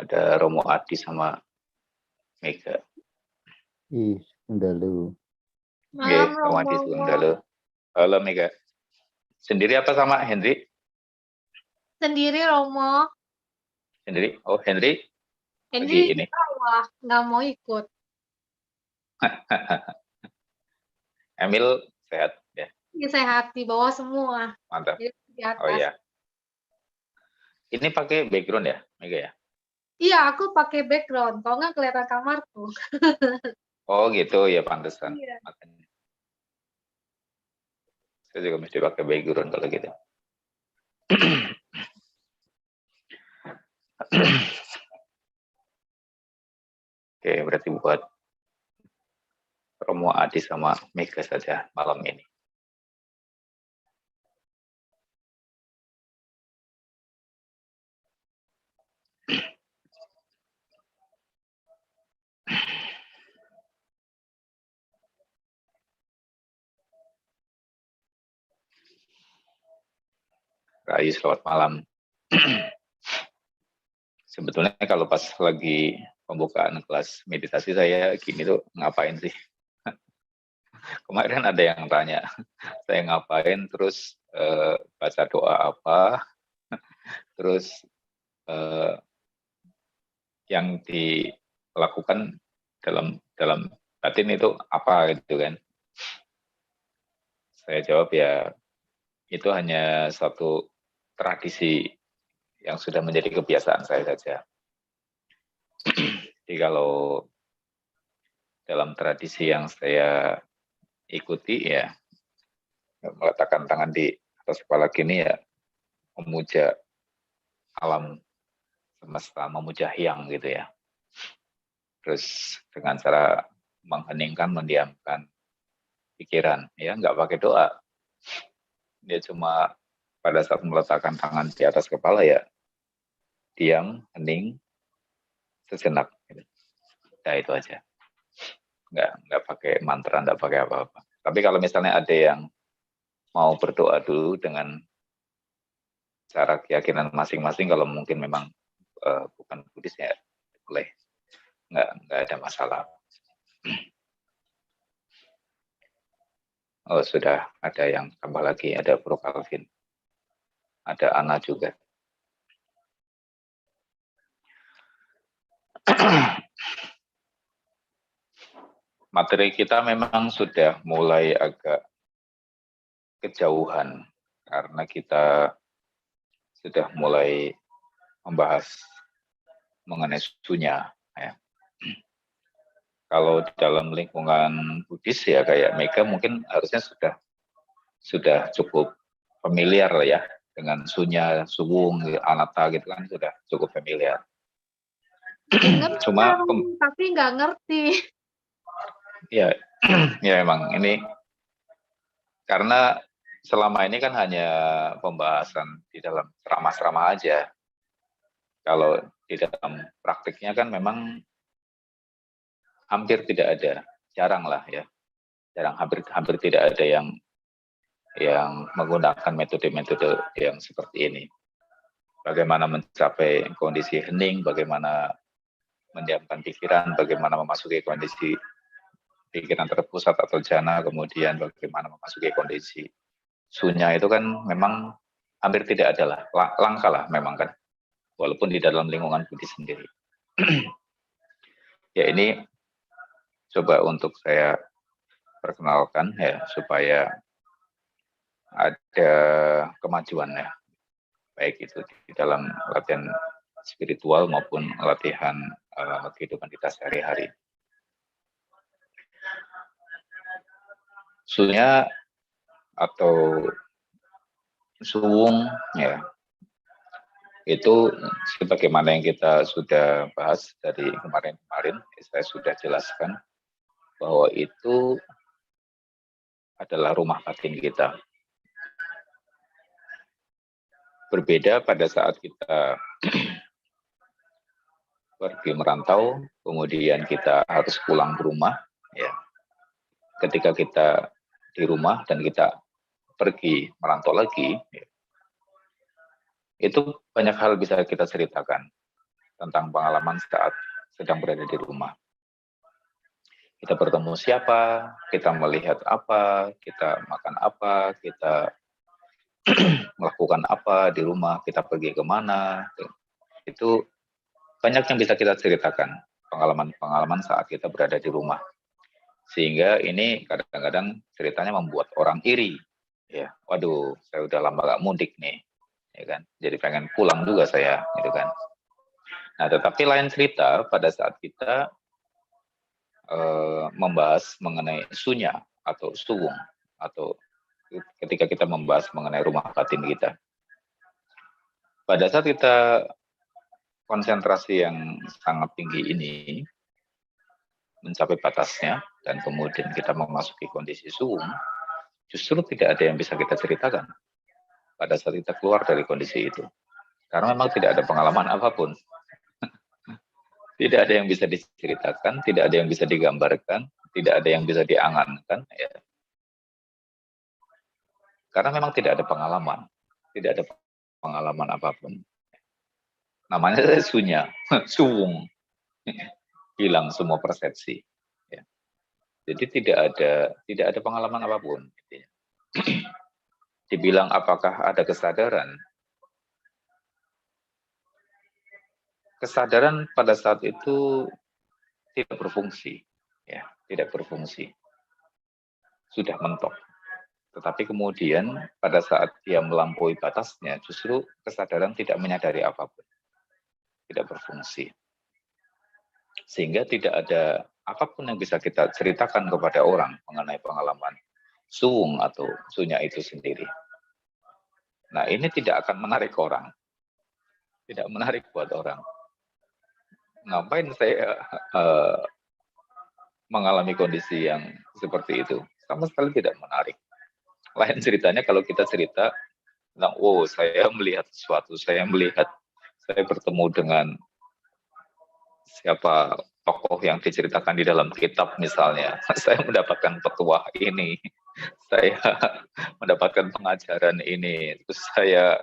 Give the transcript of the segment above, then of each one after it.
Ada Romo Adi sama Mega. Ih, Undalu. Oke, Malam Romo Adi Romo. Sundalo. Halo Mega. Sendiri apa sama Henry? Sendiri Romo. Sendiri? Oh, Henry lagi Ini ini. wah nggak mau ikut. Emil sehat ya, Ini sehat di bawah semua. mantap. Jadi di atas. Oh iya. Ini pakai background ya, Mega ya? Iya, aku pakai background. Kalau nggak kelihatan kamarku. Oh gitu ya, pantesan. Iya. Makanya. Saya juga mesti pakai background kalau gitu. Oke, berarti buat Romo Adi sama Mega saja malam ini. Rayu, selamat malam. Sebetulnya kalau pas lagi pembukaan kelas meditasi saya gini tuh ngapain sih? Kemarin ada yang tanya, saya ngapain, terus baca doa apa, terus yang dilakukan dalam batin itu apa gitu kan? Saya jawab ya itu hanya satu tradisi yang sudah menjadi kebiasaan saya saja. Jadi kalau dalam tradisi yang saya ikuti ya meletakkan tangan di atas kepala gini ya memuja alam semesta, memuja hyang gitu ya. Terus dengan cara mengheningkan, mendiamkan pikiran, ya nggak pakai doa. Dia cuma pada saat meletakkan tangan di atas kepala ya diam, hening, sejenak. Gitu. Nah itu aja. Nggak pakai mantra, nggak pakai apa-apa. Tapi kalau misalnya ada yang mau berdoa dulu dengan cara keyakinan masing-masing, kalau mungkin memang bukan Buddhis ya boleh, nggak ada masalah. Oh sudah ada yang tambah lagi, ada Bro Calvin, ada Ana juga. Materi kita memang sudah mulai agak kejauhan karena kita sudah mulai membahas mengenai sunya. Ya. Kalau di dalam lingkungan Buddhis ya kayak Mega mungkin harusnya sudah cukup familiar lah ya dengan sunya, suwung, anatta gitu kan sudah cukup familiar. Cuma tapi nggak ngerti. Ya, ya emang ini karena selama ini kan hanya pembahasan di dalam ceramah-ceramah aja. Kalau di dalam praktiknya kan memang hampir tidak ada, jarang lah ya, jarang hampir tidak ada yang menggunakan metode-metode yang seperti ini. Bagaimana mencapai kondisi hening, bagaimana mendiamkan pikiran, bagaimana memasuki kondisi pikiran terpusat atau jana, kemudian bagaimana memasuki kondisi sunya itu kan memang hampir tidak ada lah, langka lah memang kan, walaupun di dalam lingkungan Buddhis sendiri. Ya ini coba untuk saya perkenalkan ya supaya ada kemajuan ya, baik itu di dalam latihan spiritual maupun latihan kehidupan kita sehari-hari. Sunya atau suwung ya itu sebagaimana yang kita sudah bahas dari kemarin-kemarin, saya sudah jelaskan bahwa itu adalah rumah batin kita. Berbeda pada saat kita pergi merantau, kemudian kita harus pulang ke rumah. Ya. Ketika kita di rumah dan kita pergi merantau lagi, ya, itu banyak hal bisa kita ceritakan tentang pengalaman saat sedang berada di rumah. Kita bertemu siapa, kita melihat apa, kita makan apa, kita melakukan apa di rumah, kita pergi kemana. Itu banyak yang bisa kita ceritakan, pengalaman-pengalaman saat kita berada di rumah. Sehingga ini kadang-kadang ceritanya membuat orang iri. Ya, waduh, saya udah lama gak mudik nih, ya kan? Jadi pengen pulang juga saya, gitu kan? Nah, tetapi lain cerita pada saat kita membahas mengenai sunya atau suwung, atau ketika kita membahas mengenai rumah batin kita. Pada saat kita konsentrasi yang sangat tinggi ini mencapai batasnya dan kemudian kita memasuki kondisi suwung, justru tidak ada yang bisa kita ceritakan pada saat kita keluar dari kondisi itu. Karena memang tidak ada pengalaman apapun. Tidak ada yang bisa diceritakan, tidak ada yang bisa digambarkan, tidak ada yang bisa diangankan. Ya. Karena memang tidak ada pengalaman. Tidak ada pengalaman apapun. Namanya sunya, suwung. Hilang semua persepsi. Ya. Jadi tidak ada pengalaman apapun. Dibilang apakah ada kesadaran? Kesadaran pada saat itu tidak berfungsi, ya, tidak berfungsi, sudah mentok. Tetapi kemudian pada saat dia melampaui batasnya, justru kesadaran tidak menyadari apapun, tidak berfungsi, sehingga tidak ada apapun yang bisa kita ceritakan kepada orang mengenai pengalaman suwung atau sunya itu sendiri. Nah, ini tidak akan menarik orang, tidak menarik buat orang. Ngapain saya mengalami kondisi yang seperti itu? Sama sekali tidak menarik. Lain ceritanya kalau kita cerita tentang, oh saya melihat sesuatu, saya bertemu dengan siapa tokoh yang diceritakan di dalam kitab misalnya. Saya mendapatkan petuah ini, saya mendapatkan pengajaran ini, terus saya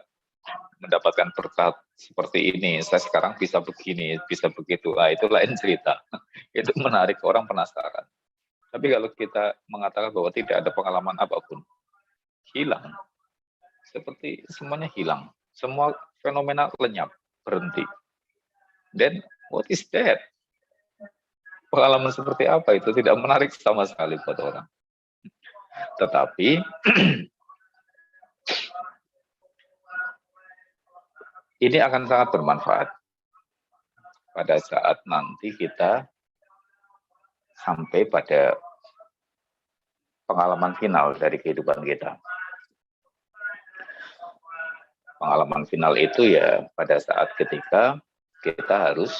mendapatkan berkat seperti ini, saya sekarang bisa begini, bisa begitu. Nah, itu lain cerita. Itu menarik, orang penasaran. Tapi kalau kita mengatakan bahwa tidak ada pengalaman apapun, hilang. Seperti semuanya hilang. Semua fenomena lenyap, berhenti. Then, what is that? Pengalaman seperti apa itu? Tidak menarik sama sekali buat orang. Tetapi, ini akan sangat bermanfaat pada saat nanti kita sampai pada pengalaman final dari kehidupan kita. Pengalaman final itu ya pada saat ketika kita harus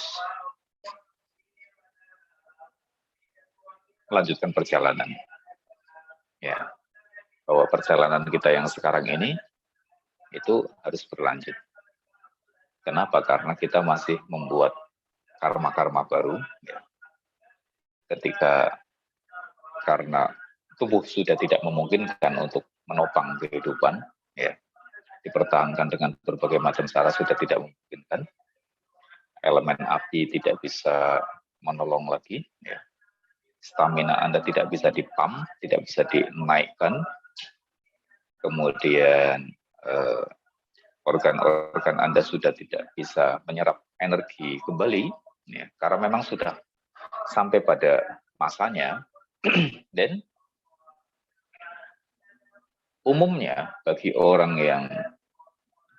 melanjutkan perjalanan. Ya, bahwa perjalanan kita yang sekarang ini itu harus berlanjut. Kenapa? Karena kita masih membuat karma-karma baru. Ya. Ketika karena tubuh sudah tidak memungkinkan untuk menopang kehidupan, ya, dipertahankan dengan berbagai macam cara sudah tidak memungkinkan. Elemen api tidak bisa menolong lagi. Ya. Stamina Anda tidak bisa dipump, tidak bisa dinaikkan. Kemudian organ-organ Anda sudah tidak bisa menyerap energi kembali, ya, karena memang sudah sampai pada masanya. Dan umumnya bagi orang yang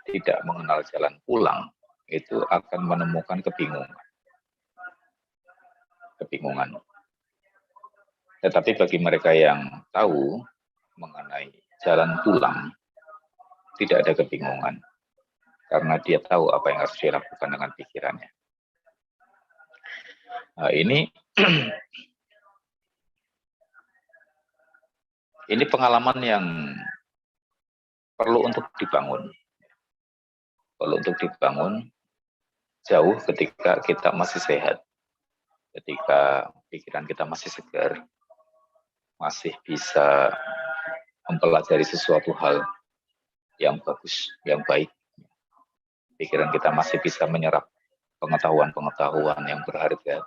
tidak mengenal jalan pulang, itu akan menemukan kebingungan. Tetapi bagi mereka yang tahu mengenai jalan pulang, tidak ada kebingungan. Karena dia tahu apa yang harus dilakukan dengan pikirannya. Nah, ini pengalaman yang perlu untuk dibangun. Perlu untuk dibangun jauh ketika kita masih sehat. Ketika pikiran kita masih segar, masih bisa mempelajari sesuatu hal yang bagus, yang baik. Pikiran kita masih bisa menyerap pengetahuan-pengetahuan yang berharga,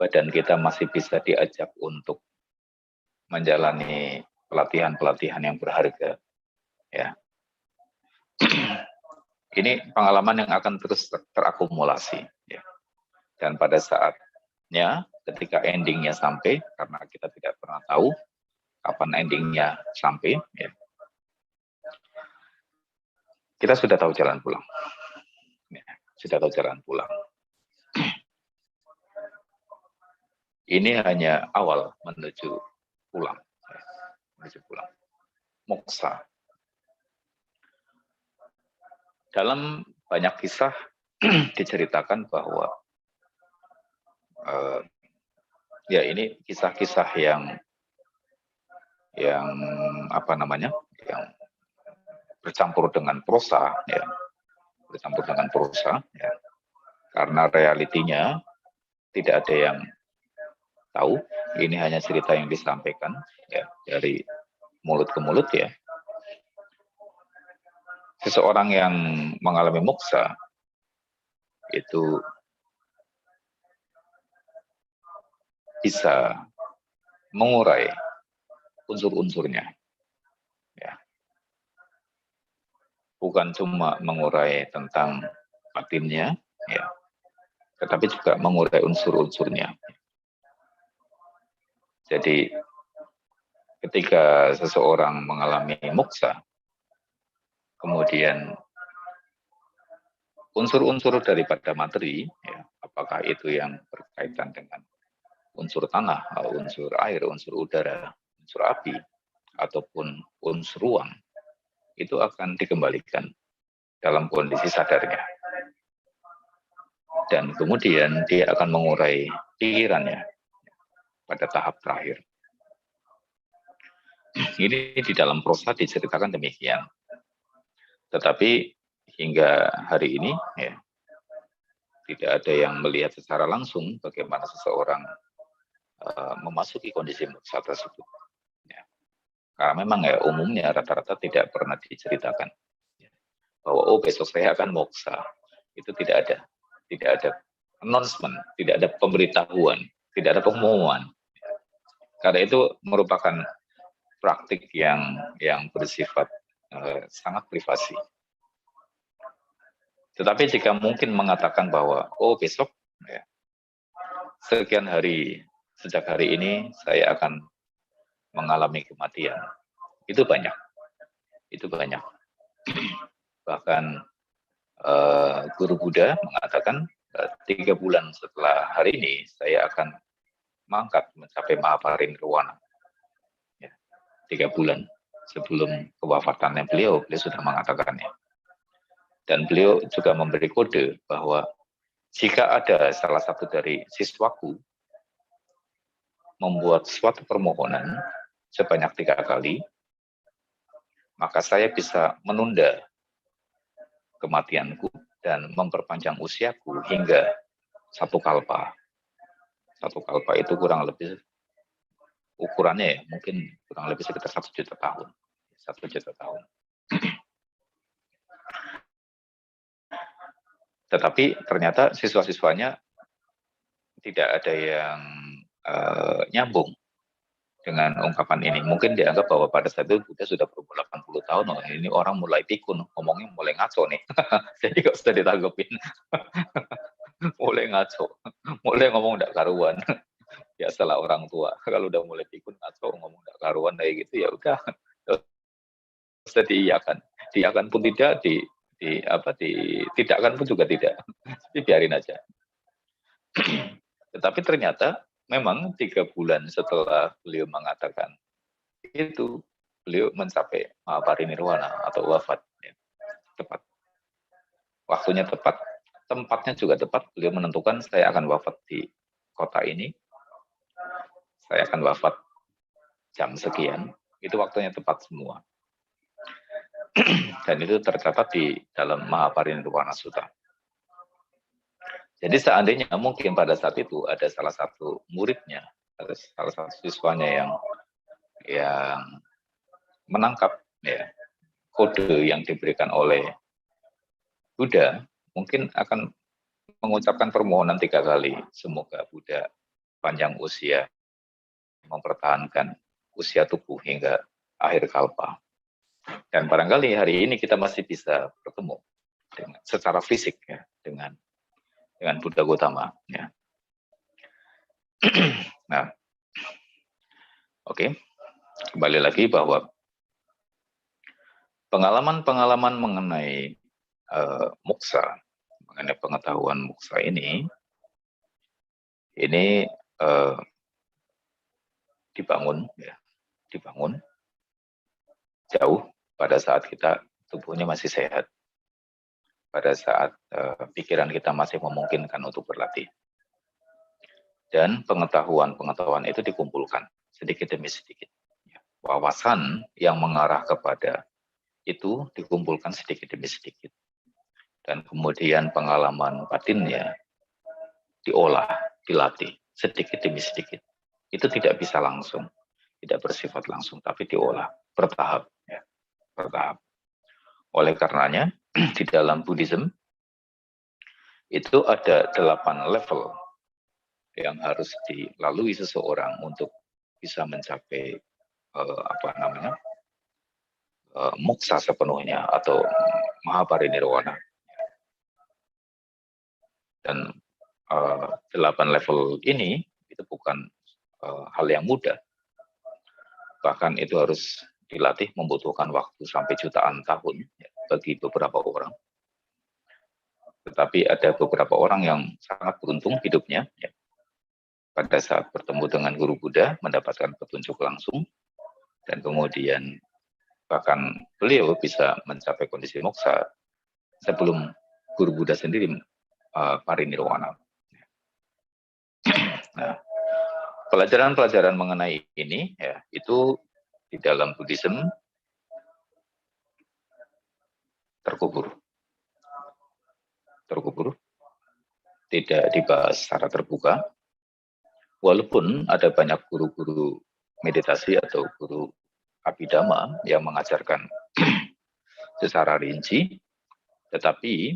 badan kita masih bisa diajak untuk menjalani pelatihan-pelatihan yang berharga. Ya, ini pengalaman yang akan terus terakumulasi. Ya. Dan pada saatnya, ketika endingnya sampai, karena kita tidak pernah tahu kapan endingnya sampai, ya, kita sudah tahu jalan pulang. Ya, sudah tahu jalan pulang. Ini hanya awal menuju pulang. Ya, menuju pulang. Moksa. Dalam banyak kisah diceritakan bahwa ya ini kisah-kisah yang apa namanya, yang bercampur dengan prosa, ya, bercampur dengan prosa, ya, karena realitinya tidak ada yang tahu. Ini hanya cerita yang disampaikan, ya, dari mulut ke mulut, ya. Seseorang yang mengalami moksa itu bisa mengurai unsur-unsurnya, ya. Bukan cuma mengurai tentang batinnya, ya, tetapi juga mengurai unsur-unsurnya. Jadi ketika seseorang mengalami moksa, kemudian unsur-unsur daripada materi, ya, apakah itu yang berkaitan dengan unsur tanah, unsur air, unsur udara, unsur api, ataupun unsur ruang, itu akan dikembalikan dalam kondisi sadarnya. Dan kemudian dia akan mengurai pikirannya pada tahap terakhir. Ini di dalam prosa diceritakan demikian. Tetapi hingga hari ini, ya, tidak ada yang melihat secara langsung bagaimana seseorang memasuki kondisi moksa tersebut. Ya. Karena memang ya umumnya rata-rata tidak pernah diceritakan, ya, bahwa oh besok saya akan moksa. Itu tidak ada announcement, tidak ada pemberitahuan, tidak ada pengumuman. Karena itu merupakan praktik yang bersifat sangat privasi. Tetapi jika mungkin mengatakan bahwa oh besok, ya, sekian hari, sejak hari ini saya akan mengalami kematian, itu banyak. Bahkan guru Buddha mengatakan 3 bulan setelah hari ini saya akan mangkat mencapai Mahaparinirwana. Ya, 3 bulan sebelum kewafatannya beliau sudah mengatakannya. Dan beliau juga memberi kode bahwa jika ada salah satu dari siswaku membuat suatu permohonan sebanyak 3 kali, maka saya bisa menunda kematianku dan memperpanjang usiaku hingga 1 kalpa. 1 kalpa itu kurang lebih ukurannya ya, mungkin kurang lebih sekitar 1 juta tahun. 1 juta tahun. Tetapi ternyata siswa-siswanya tidak ada yang nyambung dengan ungkapan ini. Mungkin dianggap bahwa pada saat itu Buddha sudah berumur 80 tahun, oh, ini orang mulai pikun, ngomongnya mulai ngaco nih. Jadi nggak usah ditanggepin. Mulai ngaco, mulai ngomong nggak karuan. Ya salah orang tua, kalau udah mulai pikun ngaco, ngomong nggak karuan kayak gitu, ya udah. Usah diiyakan pun tidak, tidakkan pun juga tidak. Jadi biarin aja. Tetapi ternyata memang 3 bulan setelah beliau mengatakan itu, beliau mencapai Mahaparinirwana atau wafat. Ya, tepat. Waktunya tepat, tempatnya juga tepat. Beliau menentukan saya akan wafat di kota ini, saya akan wafat jam sekian. Itu waktunya tepat semua. Dan itu tercatat di dalam Mahaparinirwana Sutta. Jadi seandainya mungkin pada saat itu ada salah satu muridnya, atau salah satu siswanya yang menangkap, ya, kode yang diberikan oleh Buddha, mungkin akan mengucapkan permohonan 3 kali. Semoga Buddha panjang usia, mempertahankan usia tubuh hingga akhir kalpa. Dan barangkali hari ini kita masih bisa bertemu dengan, secara fisik ya, dengan Buddha Gautama. Ya. Nah, oke. Kembali lagi bahwa pengalaman-pengalaman mengenai moksa, mengenai pengetahuan moksa ini dibangun jauh pada saat kita tubuhnya masih sehat, pada saat pikiran kita masih memungkinkan untuk berlatih, dan pengetahuan itu dikumpulkan sedikit demi sedikit. Wawasan yang mengarah kepada itu dikumpulkan sedikit demi sedikit, dan kemudian pengalaman batinnya diolah, dilatih sedikit demi sedikit. Itu tidak bisa langsung, tidak bersifat langsung, tapi diolah bertahap, ya, bertahap. Oleh karenanya di dalam Buddhism itu ada 8 level yang harus dilalui seseorang untuk bisa mencapai moksa sepenuhnya atau mahaparinirwana. Dan 8 level ini itu bukan hal yang mudah. Bahkan itu harus dilatih, membutuhkan waktu sampai jutaan tahun ya, bagi beberapa orang. Tetapi ada beberapa orang yang sangat beruntung hidupnya ya, pada saat bertemu dengan guru Buddha, mendapatkan petunjuk langsung, dan kemudian bahkan beliau bisa mencapai kondisi moksa sebelum guru Buddha sendiri parinirwana. Nah, pelajaran-pelajaran mengenai ini ya, itu di dalam Buddhism terkubur, tidak dibahas secara terbuka, walaupun ada banyak guru-guru meditasi atau guru abhidhamma yang mengajarkan secara rinci, tetapi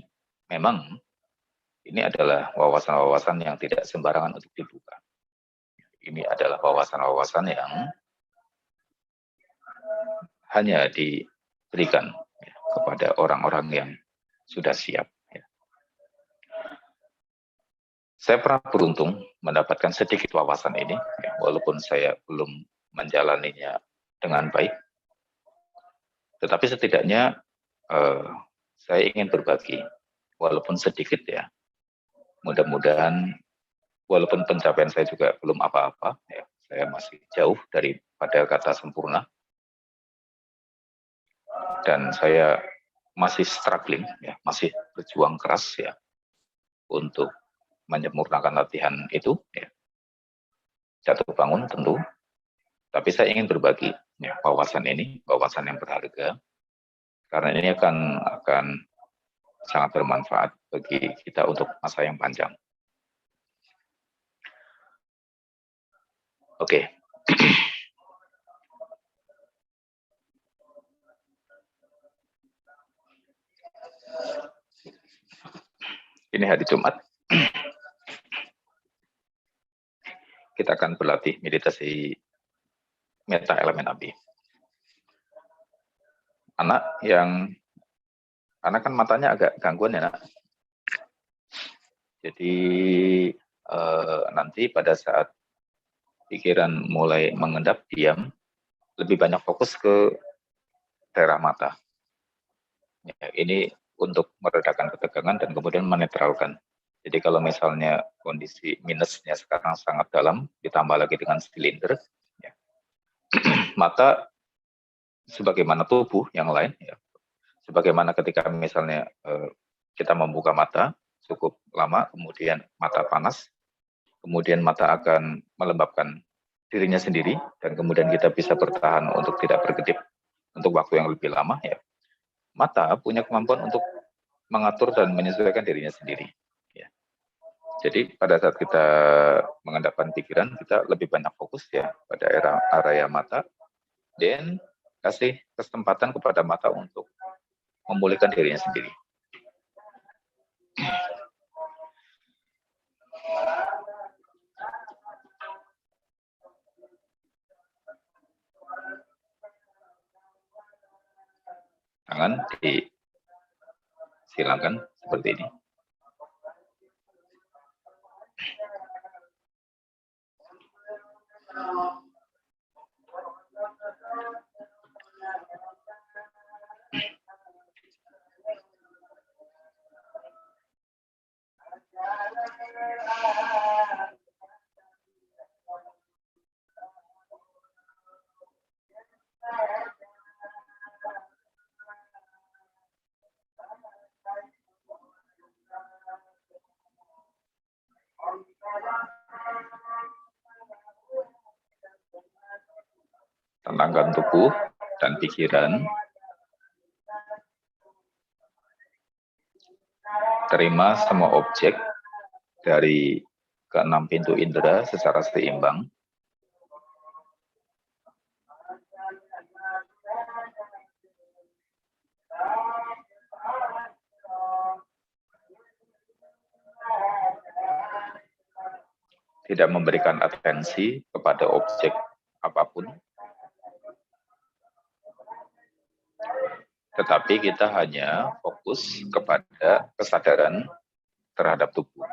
memang ini adalah wawasan-wawasan yang tidak sembarangan untuk dibuka. Ini adalah wawasan-wawasan yang hanya diberikan ya, kepada orang-orang yang sudah siap. Ya. Saya pernah beruntung mendapatkan sedikit wawasan ini, ya, walaupun saya belum menjalaninya dengan baik. Tetapi setidaknya saya ingin berbagi, walaupun sedikit ya. Mudah-mudahan, walaupun pencapaian saya juga belum apa-apa, ya, saya masih jauh daripada kata sempurna. Dan saya masih struggling, ya, masih berjuang keras ya untuk menyempurnakan latihan itu. Ya. Jatuh bangun tentu, tapi saya ingin berbagi ya, wawasan ini, wawasan yang berharga, karena ini akan sangat bermanfaat bagi kita untuk masa yang panjang. Oke. Ini hari Jumat. Kita akan berlatih meditasi meta elemen api. Anak kan matanya agak gangguan ya, Nak. Jadi nanti pada saat pikiran mulai mengendap diam, lebih banyak fokus ke daerah mata. Ya, ini untuk meredakan ketegangan dan kemudian menetralkan. Jadi kalau misalnya kondisi minusnya sekarang sangat dalam, ditambah lagi dengan silinder, ya, maka sebagaimana tubuh yang lain, ya, sebagaimana ketika misalnya kita membuka mata cukup lama, kemudian mata panas, kemudian mata akan melembabkan dirinya sendiri, dan kemudian kita bisa bertahan untuk tidak berkedip untuk waktu yang lebih lama. Ya. Mata punya kemampuan untuk mengatur dan menyesuaikan dirinya sendiri. Ya. Jadi pada saat kita mengendapkan pikiran, kita lebih banyak fokus ya pada area mata, dan kasih kesempatan kepada mata untuk memulihkan dirinya sendiri. tangan disilakan seperti ini. Tenangkan tubuh dan pikiran. Terima semua objek dari keenam pintu indera secara seimbang. Tidak memberikan atensi kepada objek apapun. Tetapi kita hanya fokus kepada kesadaran terhadap tubuh.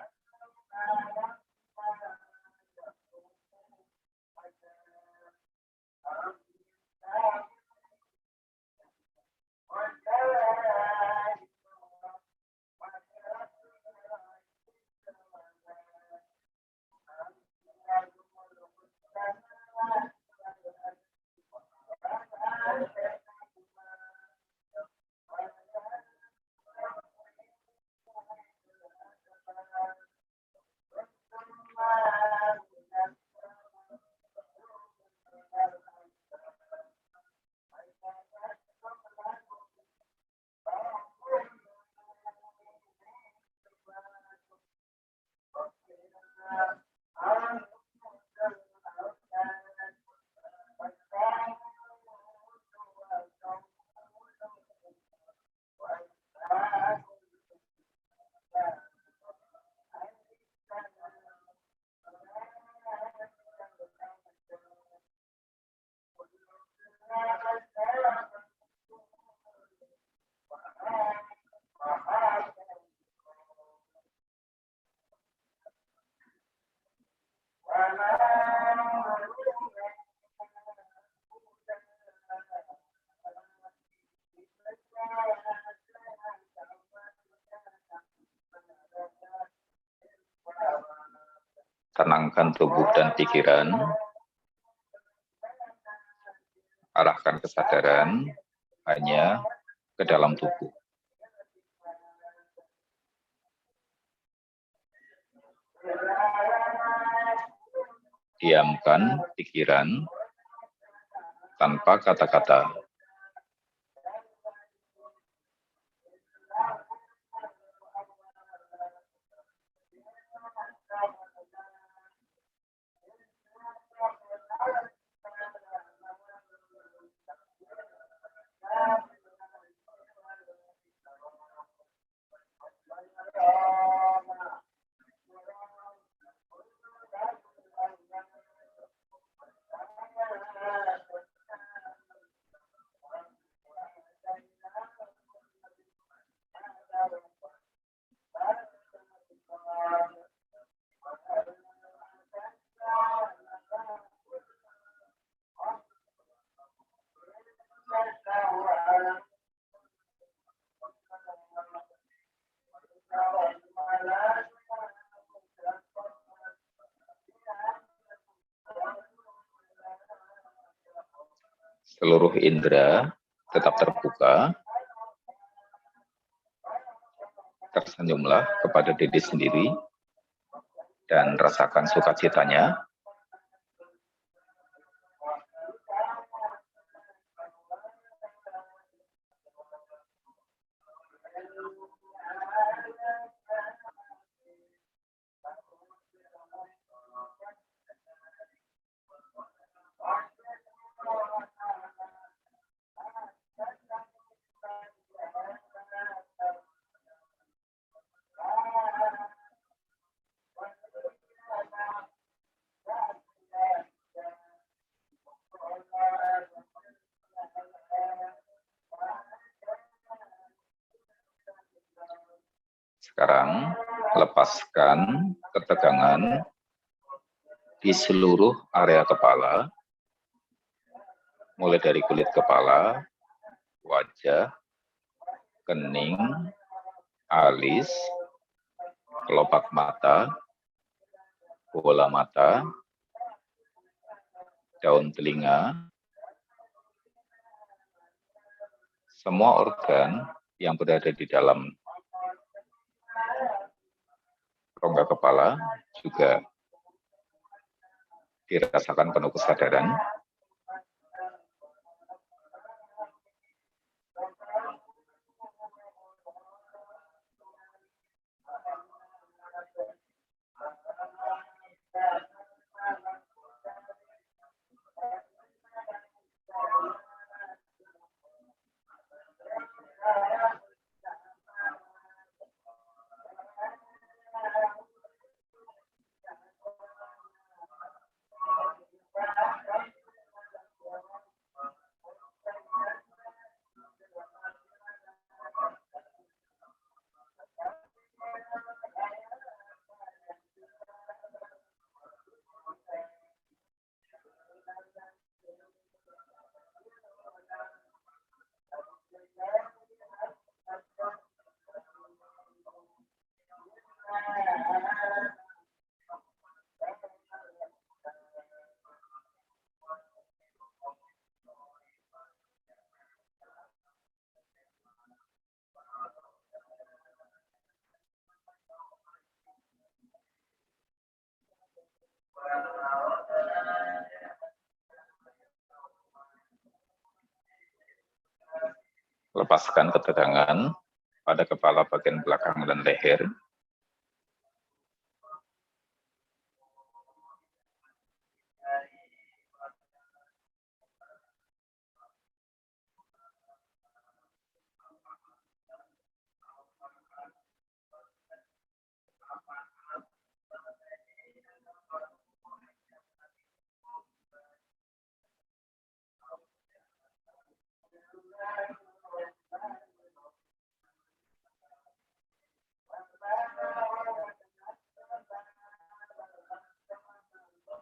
Tenangkan tubuh dan pikiran. Arahkan kesadaran hanya ke dalam tubuh. Diamkan pikiran tanpa kata-kata. Seluruh indera tetap terbuka. Tersenyumlah kepada diri sendiri dan rasakan sukacitanya. Sekarang lepaskan ketegangan di seluruh area kepala, mulai dari kulit kepala, wajah, kening, alis, kelopak mata, bola mata, daun telinga, semua organ yang berada di dalam rongga kepala juga dirasakan penuh kesadaran. Lepaskan ketegangan pada kepala bagian belakang dan leher.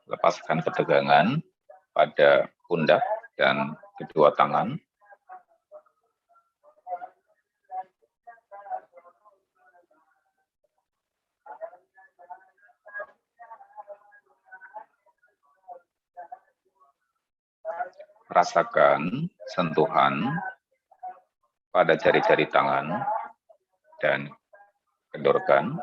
Lepaskan ketegangan pada pundak dan kedua tangan. Rasakan sentuhan pada jari-jari tangan dan kendorgan.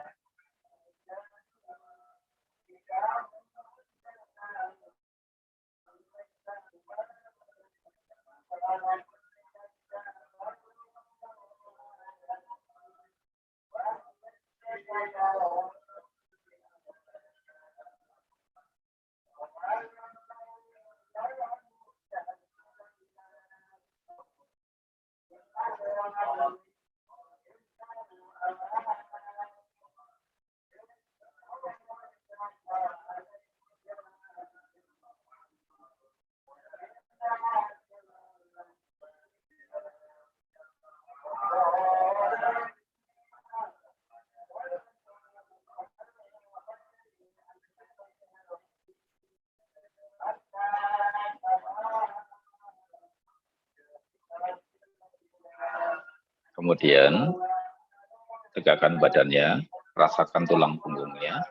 Kemudian tegakkan badannya, rasakan tulang punggungnya.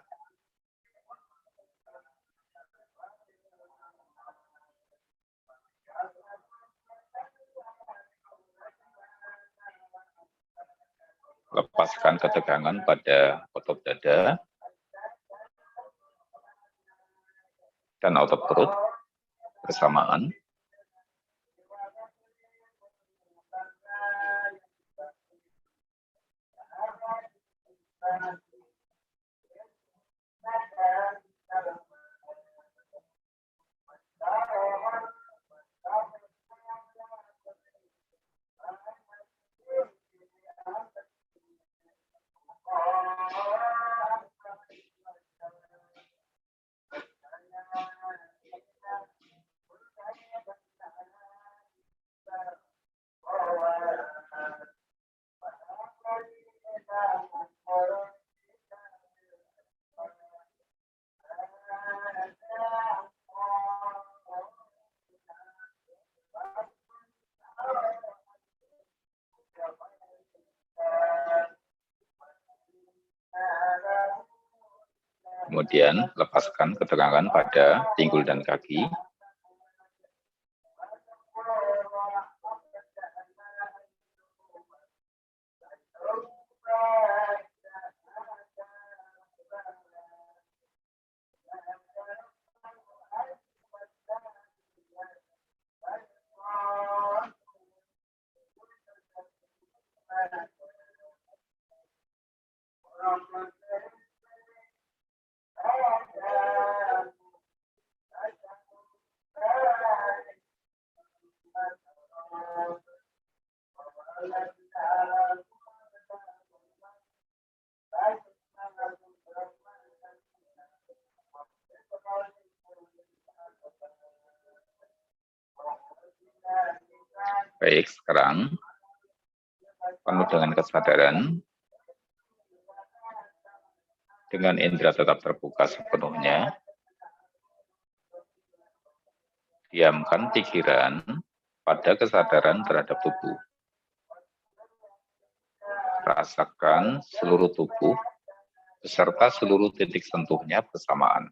Lepaskan ketegangan pada otot dada dan otot perut bersamaan. Kemudian lepaskan ketegangan pada pinggul dan kaki. Baik, sekarang penuh dengan kesadaran, dengan indera tetap terbuka sepenuhnya, diamkan pikiran pada kesadaran terhadap tubuh. Rasakan seluruh tubuh beserta seluruh titik sentuhnya bersamaan.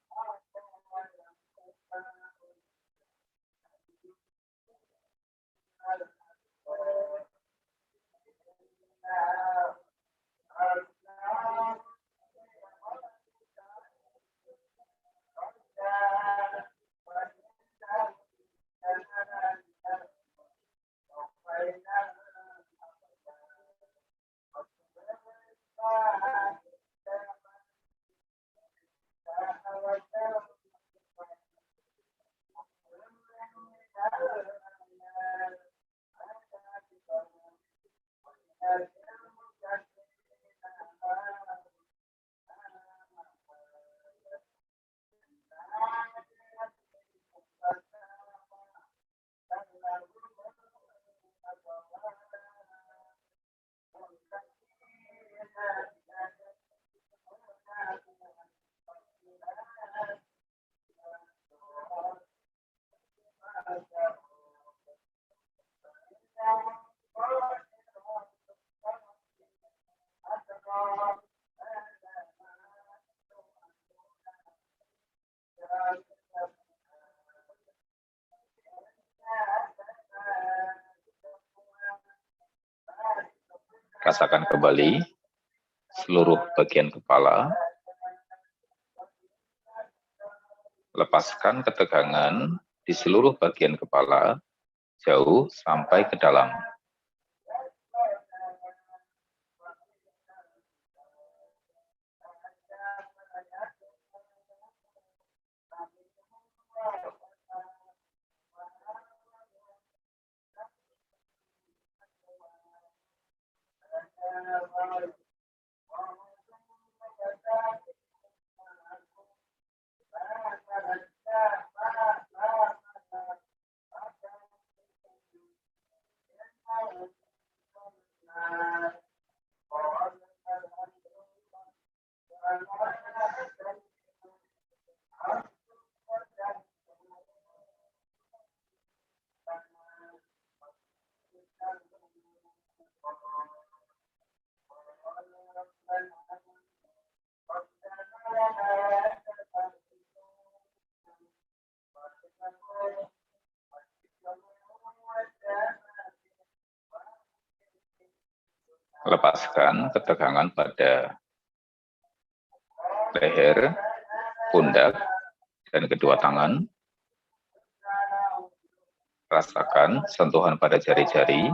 Rasakan kembali seluruh bagian kepala. Lepaskan ketegangan di seluruh bagian kepala, jauh sampai ke dalam. Lepaskan ketegangan pada leher, pundak, dan kedua tangan. Rasakan sentuhan pada jari-jari.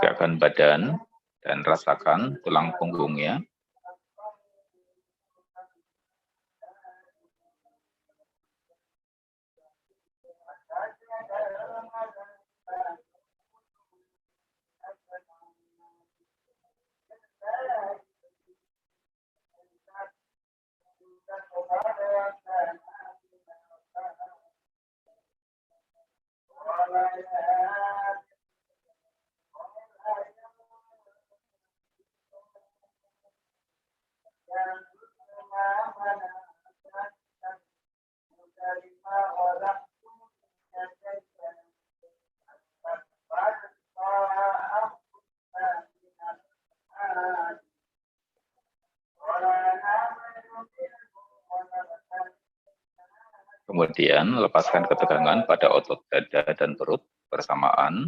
Tegakkan badan dan rasakan tulang punggungnya. Kemudian lepaskan ketegangan pada otot dada dan perut bersamaan.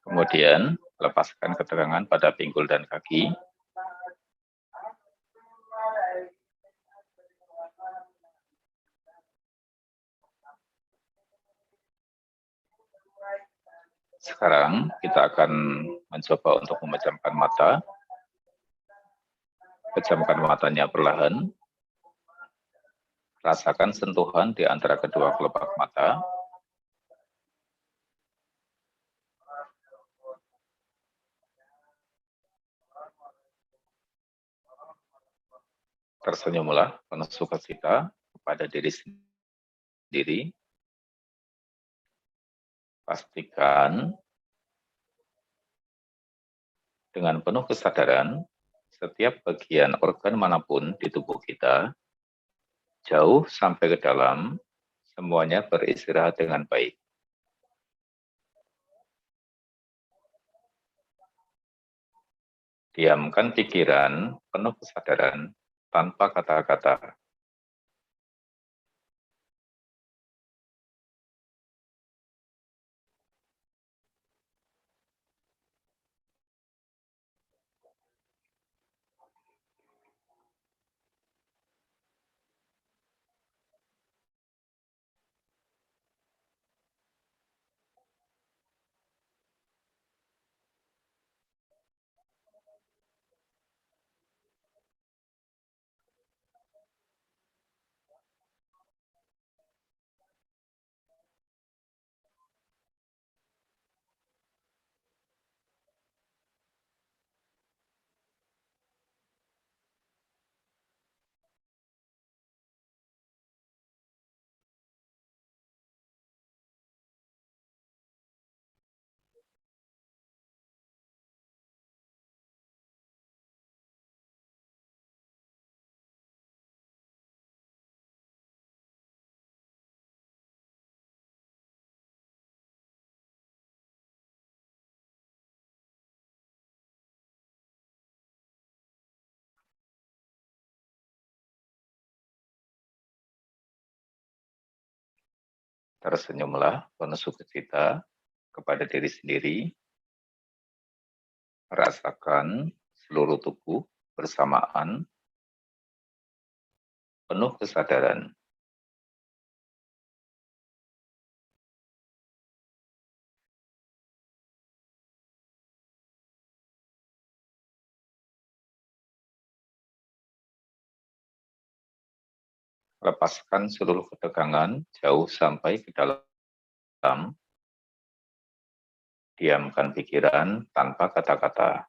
Kemudian lepaskan ketegangan pada pinggul dan kaki. Sekarang kita akan mencoba untuk memejamkan mata. Pejamkan matanya perlahan. Rasakan sentuhan di antara kedua kelopak mata. Tersenyumlah penuh sukacita kepada diri sendiri. Pastikan dengan penuh kesadaran setiap bagian organ manapun di tubuh kita, jauh sampai ke dalam, semuanya beristirahat dengan baik. Diamkan pikiran penuh kesadaran tanpa kata-kata. Tersenyumlah penuh sukacita kepada diri sendiri. Rasakan seluruh tubuh bersamaan, penuh kesadaran. Lepaskan seluruh ketegangan jauh sampai ke dalam. Diamkan pikiran tanpa kata-kata.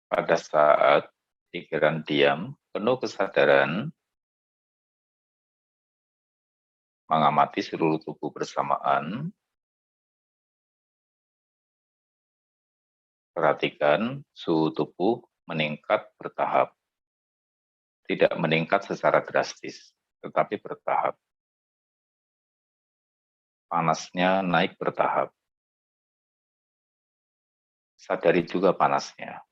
Pada saat pikiran diam, penuh kesadaran, mengamati seluruh tubuh bersamaan, perhatikan suhu tubuh meningkat bertahap. Tidak meningkat secara drastis, tetapi bertahap. Panasnya naik bertahap. Sadari juga panasnya.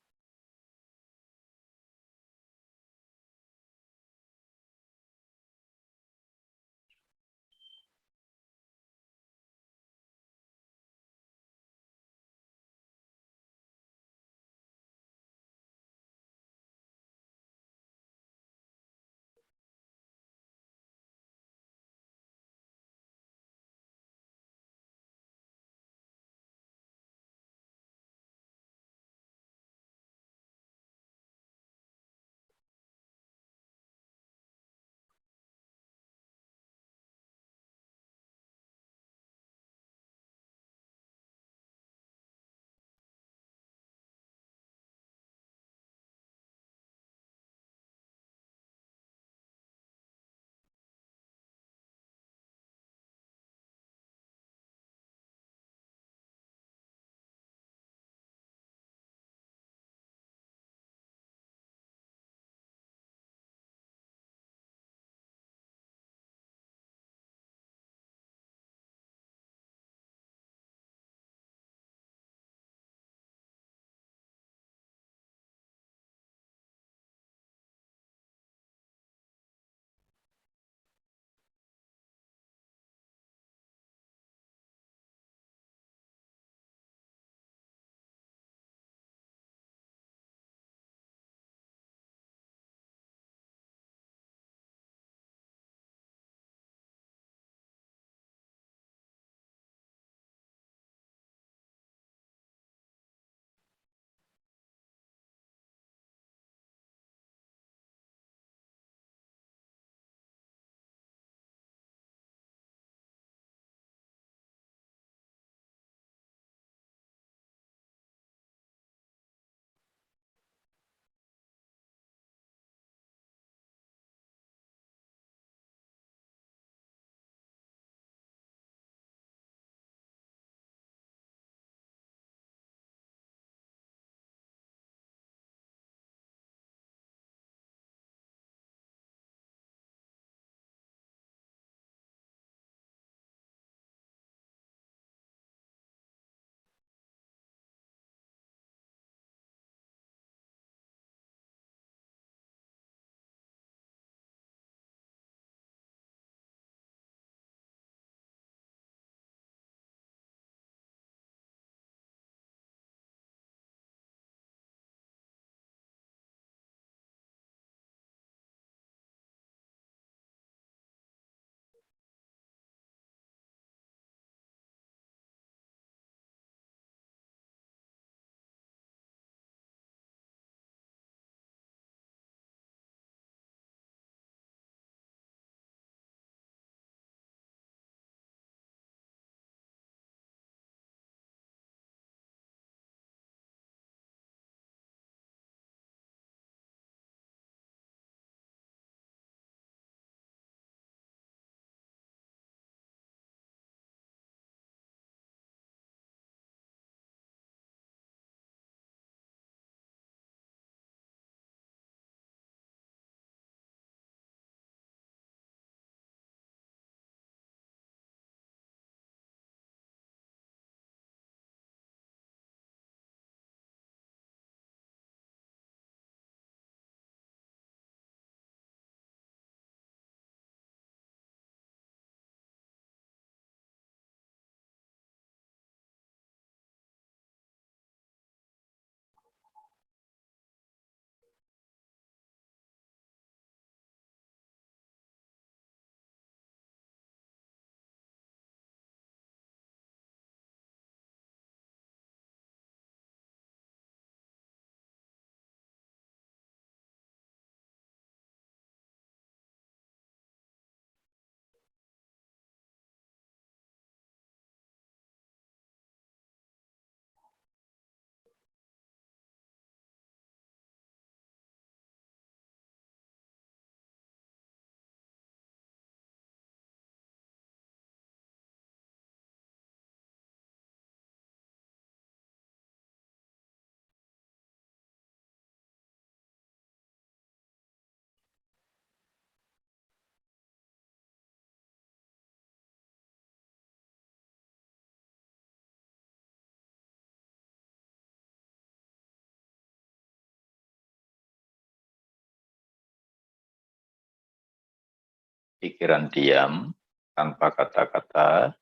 pikiran diam, tanpa kata-kata,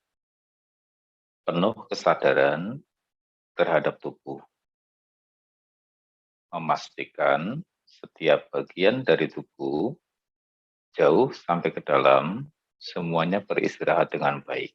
penuh kesadaran terhadap tubuh. Memastikan setiap bagian dari tubuh, jauh sampai ke dalam, semuanya beristirahat dengan baik.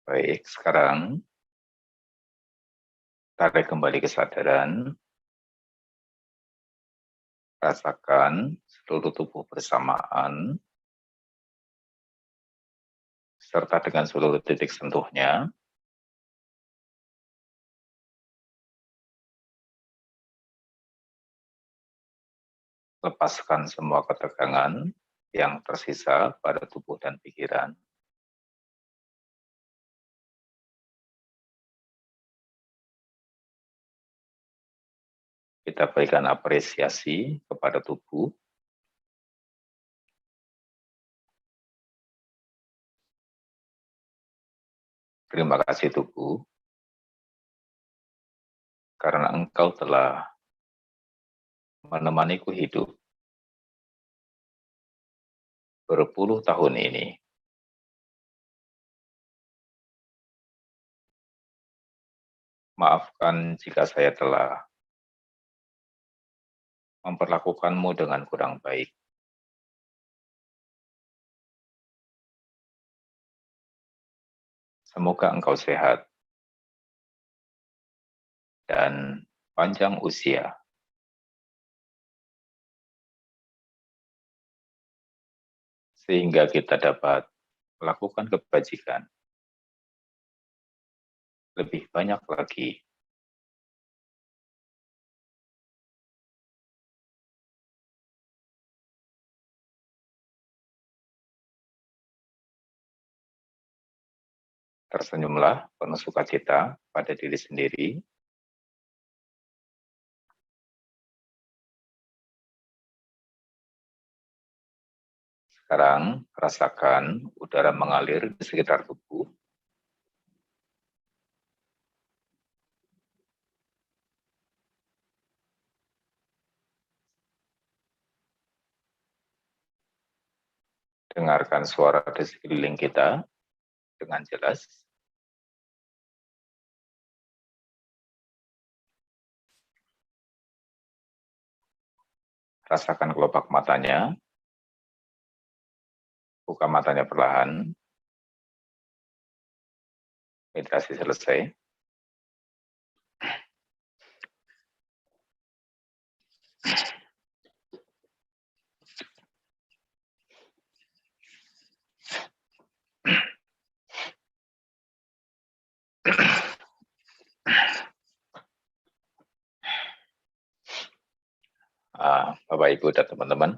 Baik, sekarang Tarik kembali kesadaran, rasakan seluruh tubuh bersamaan, serta dengan seluruh titik sentuhnya. Lepaskan semua ketegangan yang tersisa pada tubuh dan pikiran. Kita berikan apresiasi kepada tubuh. Terima kasih tubuh, karena engkau telah menemaniku hidup berpuluh tahun ini. Maafkan jika saya telah memperlakukanmu dengan kurang baik. Semoga engkau sehat dan panjang usia. Sehingga kita dapat melakukan kebajikan lebih banyak lagi. Tersenyumlah penuh sukacita pada diri sendiri. Sekarang rasakan udara mengalir di sekitar tubuh. Dengarkan suara di sekeliling kita dengan jelas. Rasakan kelopak matanya. Buka matanya perlahan. Meditasi selesai. Bapak, Ibu, dan teman-teman,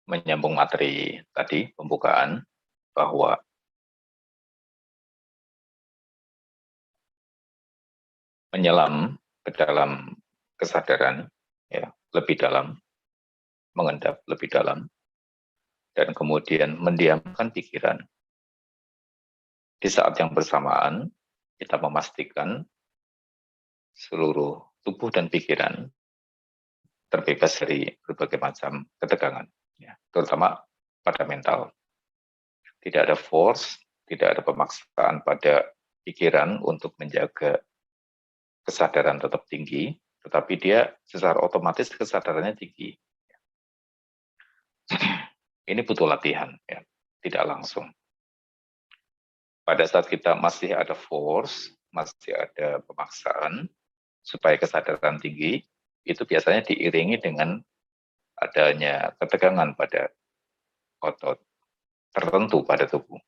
menyambung materi tadi, pembukaan, bahwa menyelam ke dalam kesadaran, ya, lebih dalam, mengendap lebih dalam, dan kemudian mendiamkan pikiran. Di saat yang bersamaan, kita memastikan seluruh tubuh dan pikiran terbebas dari berbagai macam ketegangan, ya, terutama pada mental. Tidak ada force, tidak ada pemaksaan pada pikiran untuk menjaga kesadaran tetap tinggi, tetapi dia secara otomatis kesadarannya tinggi. Ini butuh latihan, ya, tidak langsung. Pada saat kita masih ada force, masih ada pemaksaan supaya kesadaran tinggi, itu biasanya diiringi dengan adanya ketegangan pada otot tertentu pada tubuh.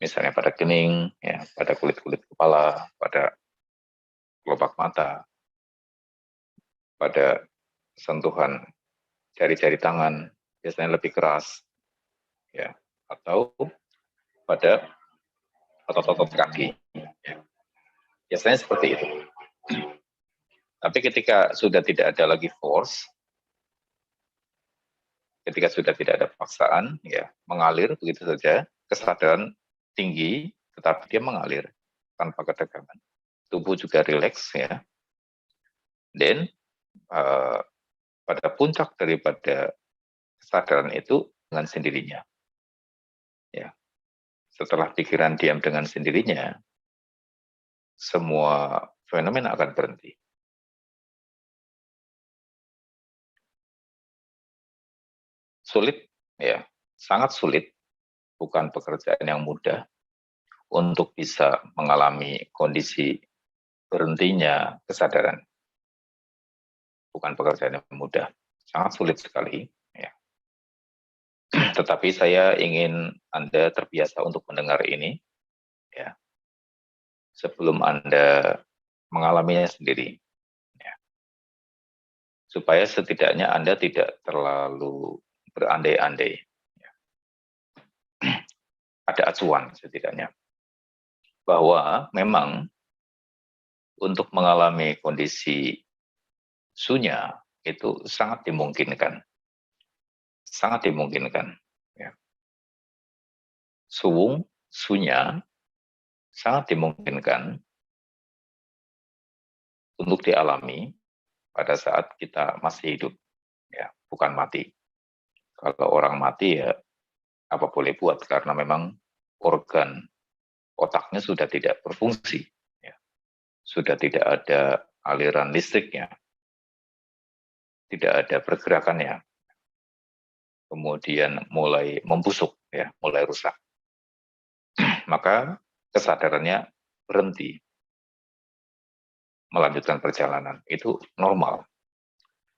Misalnya pada kening, ya, pada kulit-kulit kepala, pada kelopak mata, pada sentuhan jari-jari tangan, biasanya lebih keras, ya, atau pada otot-otot kaki. Ya. Biasanya seperti itu. Tapi ketika sudah tidak ada lagi force, ketika sudah tidak ada paksaan, ya, mengalir begitu saja, kesadaran tinggi, tetapi dia mengalir tanpa ketegangan. Tubuh juga rileks, ya. Dan pada puncak daripada kesadaran itu dengan sendirinya. Ya. Setelah pikiran diam dengan sendirinya, semua fenomena akan berhenti. Sulit, ya, sangat sulit, bukan pekerjaan yang mudah, untuk bisa mengalami kondisi berhentinya kesadaran. Bukan pekerjaan yang mudah, sangat sulit sekali. Ya. Tetapi saya ingin Anda terbiasa untuk mendengar ini, ya, sebelum Anda mengalaminya sendiri. Ya. Supaya setidaknya Anda tidak terlalu berandai-andai. Ya. Ada acuan setidaknya. Bahwa memang untuk mengalami kondisi sunya itu sangat dimungkinkan. Sangat dimungkinkan. Ya. Suwung, sunya, sangat dimungkinkan untuk dialami pada saat kita masih hidup, ya, bukan mati. Kalau orang mati ya apa boleh buat karena memang organ otaknya sudah tidak berfungsi, ya. Sudah tidak ada aliran listriknya, tidak ada pergerakannya, kemudian mulai membusuk, ya, mulai rusak. Maka kesadarannya berhenti melanjutkan perjalanan, itu normal.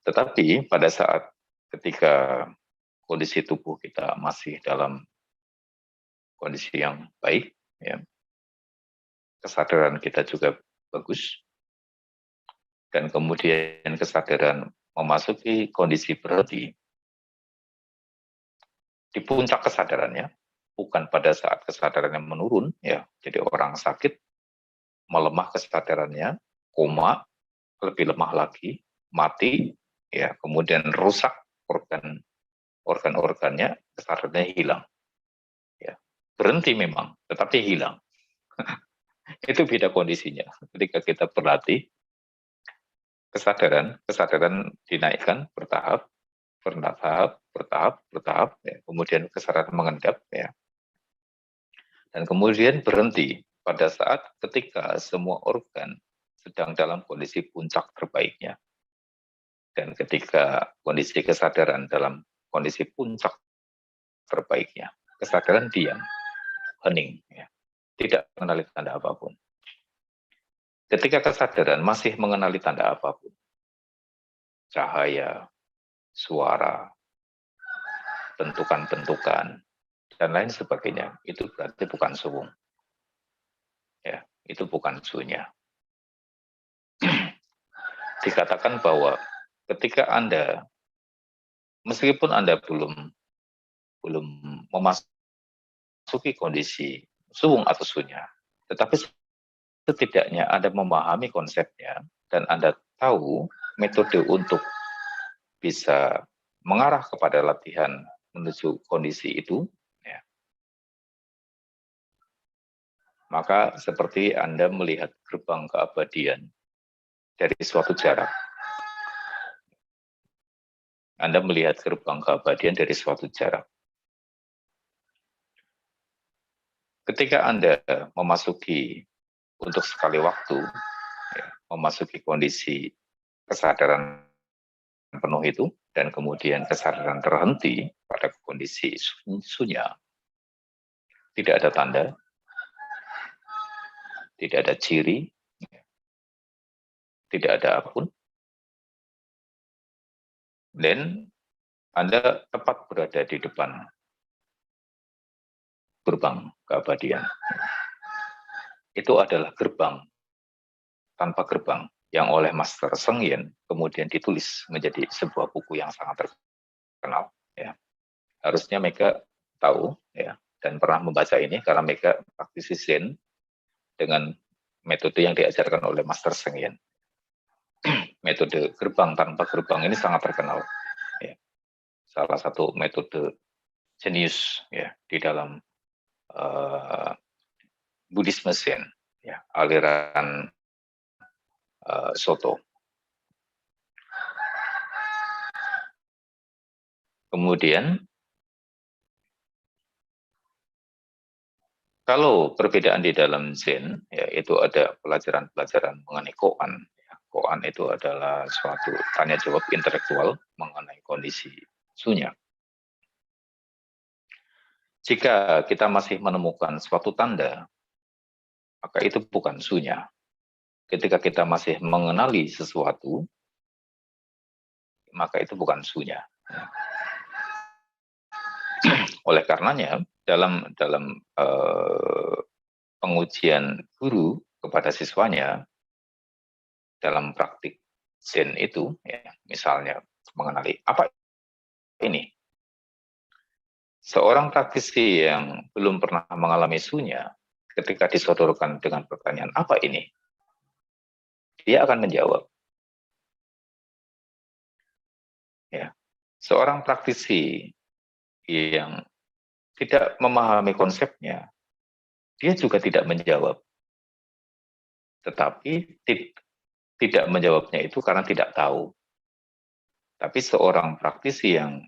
Tetapi pada saat ketika kondisi tubuh kita masih dalam kondisi yang baik, ya, kesadaran kita juga bagus, dan kemudian kesadaran memasuki kondisi berhenti, di puncak kesadarannya, bukan pada saat kesadarannya menurun, ya, jadi orang sakit, melemah kesadarannya, koma, lebih lemah lagi, mati, ya, kemudian rusak organ-organnya, kesadarannya hilang. Ya. Berhenti memang, tetapi hilang. Itu beda kondisinya. Ketika kita berlatih, kesadaran dinaikkan bertahap, ya. Kemudian kesadaran mengendap, ya. Dan kemudian berhenti pada saat ketika semua organ sedang dalam kondisi puncak terbaiknya. Dan ketika kondisi kesadaran dalam kondisi puncak terbaiknya, kesadaran diam, hening, ya. Tidak mengenali tanda apapun. Ketika kesadaran masih mengenali tanda apapun, cahaya, suara, bentukan-bentukan, dan lain sebagainya, itu berarti bukan suwung. Ya, itu bukan sunya. Dikatakan bahwa ketika Anda, meskipun Anda belum memasuki kondisi suwung atau sunya, tetapi setidaknya Anda memahami konsepnya dan Anda tahu metode untuk bisa mengarah kepada latihan menuju kondisi itu, ya. Maka seperti Anda melihat gerbang keabadian dari suatu jarak. Anda melihat gerbang keabadian dari suatu jarak. Ketika Anda memasuki untuk sekali waktu, ya, memasuki kondisi kesadaran penuh itu, dan kemudian kesadaran terhenti pada kondisi sunya, tidak ada tanda, tidak ada ciri, tidak ada apapun, dan Anda tepat berada di depan gerbang keabadian. Itu adalah gerbang tanpa gerbang yang oleh Master Seng Yen kemudian ditulis menjadi sebuah buku yang sangat terkenal. Ya. Harusnya Mega tahu, ya, dan pernah membaca ini karena Mega praktisi Zen dengan metode yang diajarkan oleh Master Seng Yen. Metode gerbang tanpa gerbang ini sangat terkenal. Ya. Salah satu metode jenius, ya, di dalam Buddhisme Zen, ya, aliran Soto. Kemudian, kalau perbedaan di dalam Zen, ya, itu ada pelajaran-pelajaran mengenai koan. Ya. Koan itu adalah suatu tanya jawab intelektual mengenai kondisi sunya. Jika kita masih menemukan suatu tanda maka itu bukan sunya. Ketika kita masih mengenali sesuatu, maka itu bukan sunya. Oleh karenanya, dalam pengujian guru kepada siswanya, dalam praktik Zen itu, ya, misalnya mengenali apa ini. Seorang praktisi yang belum pernah mengalami sunya, ketika disodorkan dengan pertanyaan apa ini, dia akan menjawab. Ya. Seorang praktisi yang tidak memahami konsepnya, dia juga tidak menjawab. Tetapi tidak menjawabnya itu karena tidak tahu. Tapi seorang praktisi yang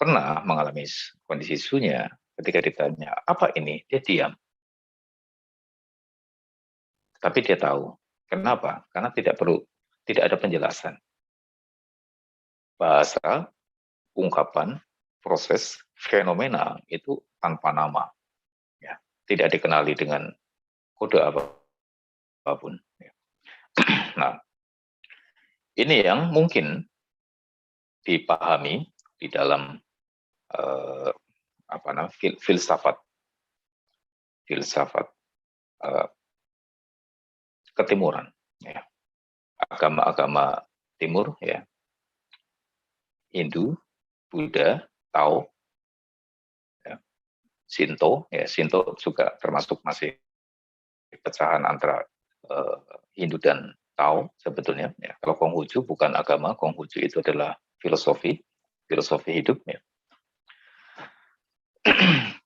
pernah mengalami kondisi sunya, ketika ditanya, apa ini? Dia diam. Tapi dia tahu. Kenapa? Karena tidak ada penjelasan. Bahasa, ungkapan, proses, fenomena itu tanpa nama. Ya. Tidak dikenali dengan kode apapun. Ya. Nah, ini yang mungkin dipahami di dalam filsafat ketimuran, ya. Agama-agama timur, ya, Hindu, Buddha, Tao, ya. Shinto juga termasuk masih pecahan antara Hindu dan Tao sebetulnya. Ya. Kalau Konghucu bukan agama, Konghucu itu adalah filosofi hidup, ya.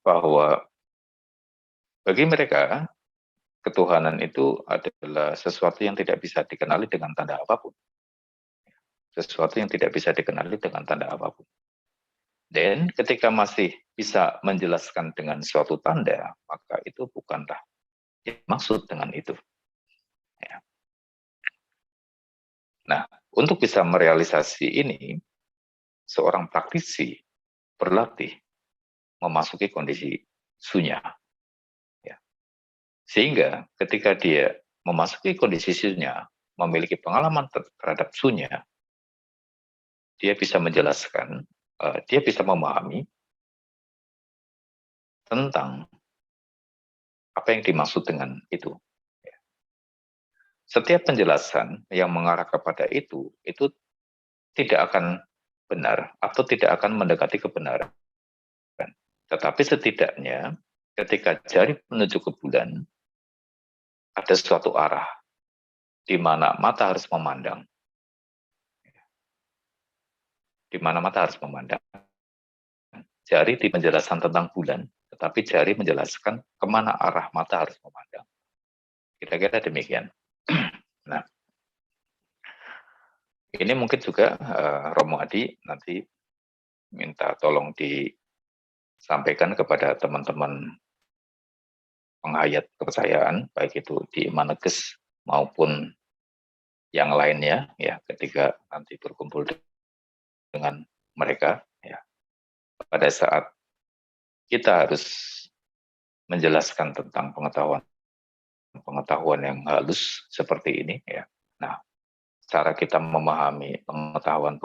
Bahwa bagi mereka ketuhanan itu adalah sesuatu yang tidak bisa dikenali dengan tanda apapun. Sesuatu yang tidak bisa dikenali dengan tanda apapun. Dan ketika masih bisa menjelaskan dengan suatu tanda, maka itu bukanlah yang maksud dengan itu. Ya. Nah, untuk bisa merealisasi ini, seorang praktisi berlatih memasuki kondisi sunya. Ya. Sehingga ketika dia memasuki kondisi sunya, memiliki pengalaman terhadap sunya, dia bisa menjelaskan, dia bisa memahami tentang apa yang dimaksud dengan itu. Setiap penjelasan yang mengarah kepada itu tidak akan benar atau tidak akan mendekati kebenaran. Tetapi setidaknya ketika jari menuju ke bulan, ada suatu arah di mana mata harus memandang. Di mana mata harus memandang. Jari di penjelasan tentang bulan, tetapi jari menjelaskan kemana arah mata harus memandang. Kira-kira demikian. Nah, ini mungkin juga Romo Adi nanti minta tolong disampaikan kepada teman-teman penghayat kepercayaan, baik itu di Maneges maupun yang lainnya, ya, ketika nanti berkumpul dengan mereka, ya, pada saat kita harus menjelaskan tentang pengetahuan yang halus seperti ini, ya. Nah, cara kita memahami pengetahuan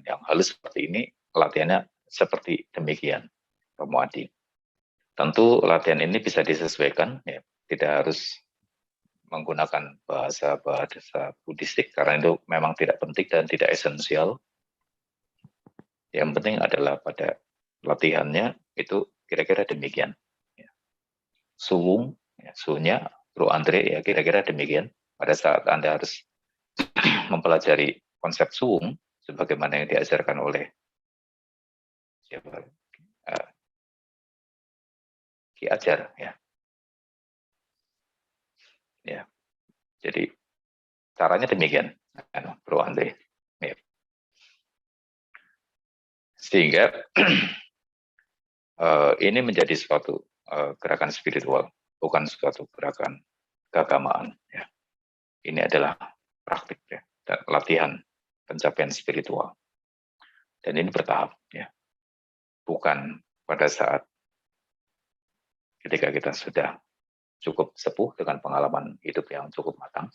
yang halus seperti ini, latihannya seperti demikian, Romo Adi. Tentu latihan ini bisa disesuaikan, ya, tidak harus menggunakan bahasa Buddhistik karena itu memang tidak penting dan tidak esensial. Yang penting adalah pada latihannya itu kira-kira demikian. Suwung, ya, sunya, Bro Andre, ya kira-kira demikian. Pada saat Anda harus mempelajari konsep suwung, sebagaimana yang diajarkan oleh Ki Ajar, ya. Ya. Jadi caranya demikian, Bro Andre. Ya. Sehingga ini menjadi suatu gerakan spiritual, bukan suatu gerakan keagamaan. Ya. Ini adalah praktik, ya, dan latihan pencapaian spiritual. Dan ini bertahap, ya. Bukan pada saat ketika kita sudah cukup sepuh dengan pengalaman hidup yang cukup matang.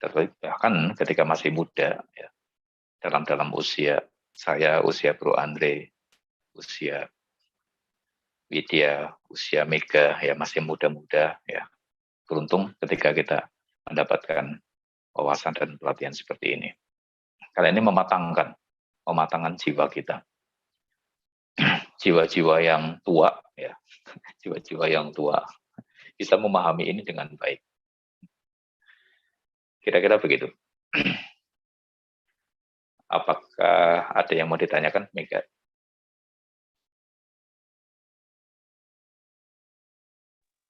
Bahkan ketika masih muda, ya, dalam usia saya, usia Bro Andre, usia Widya, usia Mega, ya masih muda-muda, ya beruntung ketika kita mendapatkan wawasan dan pelatihan seperti ini. Kali ini mematangkan jiwa kita, jiwa-jiwa yang tua, ya, jiwa-jiwa yang tua bisa memahami ini dengan baik. Kira-kira begitu. Apakah ada yang mau ditanyakan, Mega?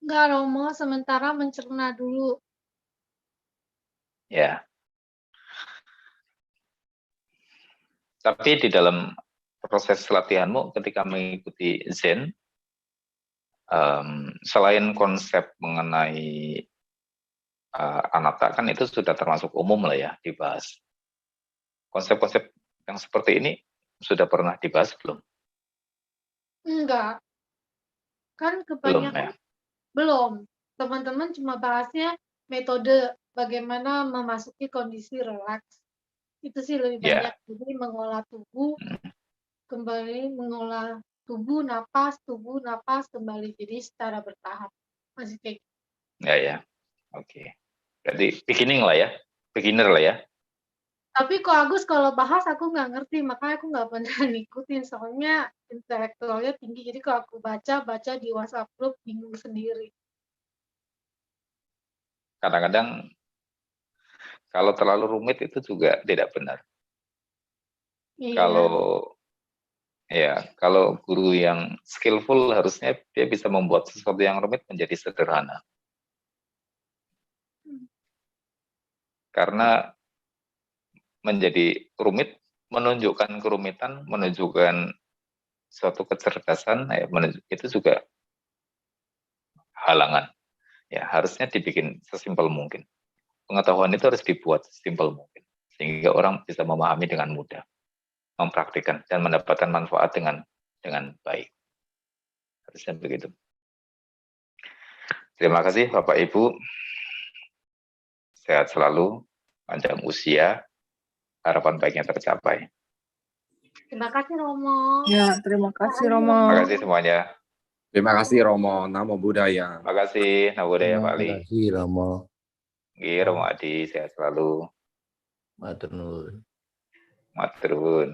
Enggak, Romo, sementara mencerna dulu. Ya. Tapi di dalam proses latihanmu ketika mengikuti Zen, selain konsep mengenai anatta kan itu sudah termasuk umum lah ya dibahas. Konsep-konsep yang seperti ini sudah pernah dibahas belum? Enggak. Kan Belum kebanyakan ya. belum. Teman-teman cuma bahasnya metode bagaimana memasuki kondisi relaks. Itu sih lebih Ya. banyak. Jadi mengolah tubuh, kembali mengolah tubuh, napas, kembali. Jadi secara bertahap. Masih kayak gitu. Ya. Oke. Berarti beginning lah ya. Beginner lah ya. Tapi kok Agus kalau bahas aku nggak ngerti, makanya aku nggak pernah ngikutin. Soalnya intelektualnya tinggi. Jadi kalau aku baca di WhatsApp group bingung sendiri. Kadang-kadang kalau terlalu rumit itu juga tidak benar. Iya. Kalau guru yang skillful harusnya dia bisa membuat sesuatu yang rumit menjadi sederhana. Karena menjadi rumit menunjukkan kerumitan, menunjukkan suatu kecerdasan, ya, itu juga halangan. Ya, harusnya dibikin sesimpel mungkin. Pengetahuan itu harus dibuat sesimpel mungkin sehingga orang bisa memahami dengan mudah, mempraktikkan dan mendapatkan manfaat dengan baik. Harusnya begitu. Terima kasih Bapak Ibu. Sehat selalu, panjang usia, harapan baiknya tercapai. Terima kasih Romo. Ya, terima kasih Romo. Terima kasih semuanya. Terima kasih Romo, Namo Buddhaya. Terima kasih Namo Buddhaya Pak Ali. Terima kasih, Romo. Romo Adi, sehat selalu. Matur nuwun. Matur nuwun.